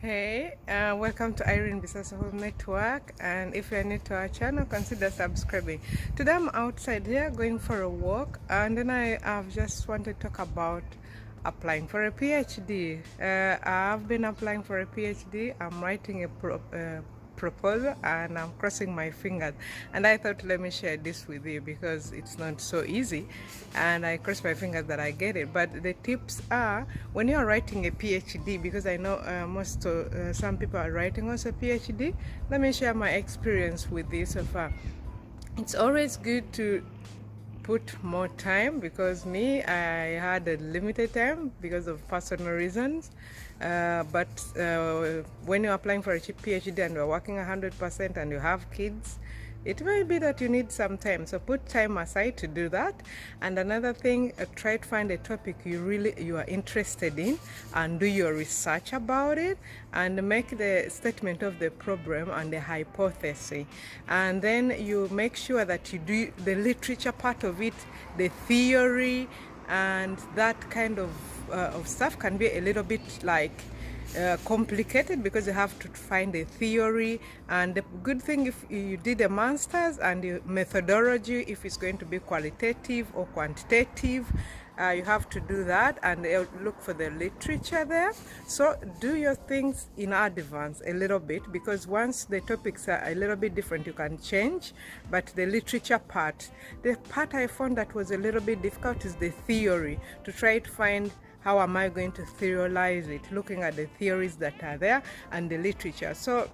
Hey, welcome to Irene Bisasso Hoem Network, and if you're new to our channel, consider subscribing. Today I'm outside here going for a walk, and then I've just wanted to talk about applying for a PhD. I've been applying for a PhD. I'm writing a proposal and I'm crossing my fingers, and I thought, let me share this with you because it's not so easy, and I cross my fingers that I get it. But the tips are, when you're writing a PhD, because I know some people are writing also a PhD, let me share my experience with this so far. It's always good to put more time, because I had a limited time because of personal reasons, but when you're applying for a PhD and you're working 100% and you have kids, it may be that you need some time, so put time aside to do that. And another thing, try to find a topic you are interested in and do your research about it, and make the statement of the problem and the hypothesis, and then you make sure that you do the literature part of it, the theory, and that kind of stuff can be a little bit like complicated, because you have to find a theory. And the good thing, if you did a master's, and the methodology, if it's going to be qualitative or quantitative, you have to do that and look for the literature there. So do your things in advance a little bit, because once the topics are a little bit different, you can change. But the literature part, the part I found that was a little bit difficult is the theory, to try to find how am I going to theorize it, looking at the theories that are there and the literature. So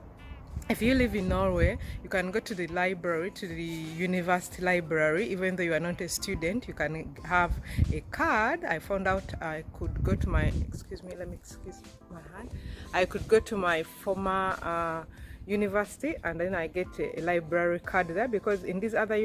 if you live in Norway, you can go to the library, to the university library. Even though you are not a student, you can have a card. I found out I could go to my, excuse my hand, I could go to my former university, and then I get a library card there, because in these other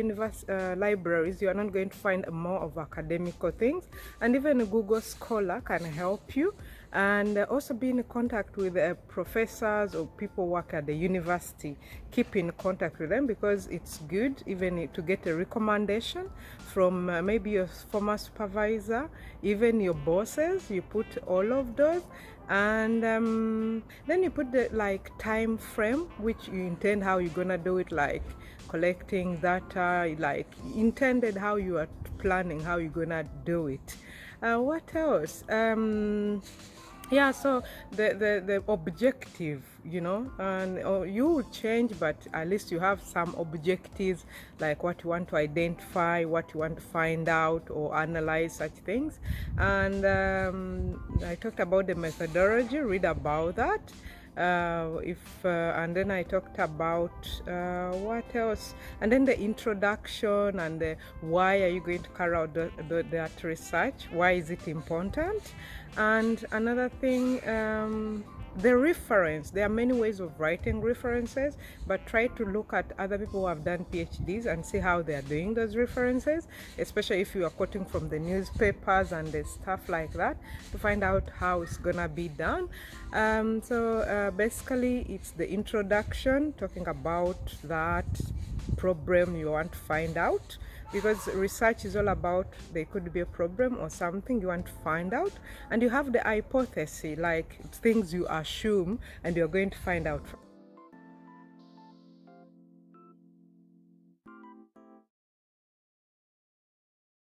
libraries, you are not going to find more of academical things. And even a Google Scholar can help you, and also be in contact with professors or people who work at the university. Keep in contact with them, because it's good even to get a recommendation from maybe your former supervisor, even your bosses. You put all of those, and then you put the time frame which you intend, how you're gonna do it, like collecting data, like intended, how you are planning, how you're gonna do it. What else? Yeah, so the objective, and you will change, but at least you have some objectives, like what you want to identify, what you want to find out or analyze, such things. And I talked about the methodology, read about that. And then I talked about what else, and then the introduction, and the why are you going to carry out that research, why is it important. And another thing, the reference. There are many ways of writing references, but try to look at other people who have done PhDs and see how they are doing those references, especially if you are quoting from the newspapers and the stuff like that, to find out how it's gonna be done. So basically, it's the introduction, talking about that problem you want to find out, because research is all about, there could be a problem or something you want to find out, and you have the hypothesis, like things you assume and you're going to find out.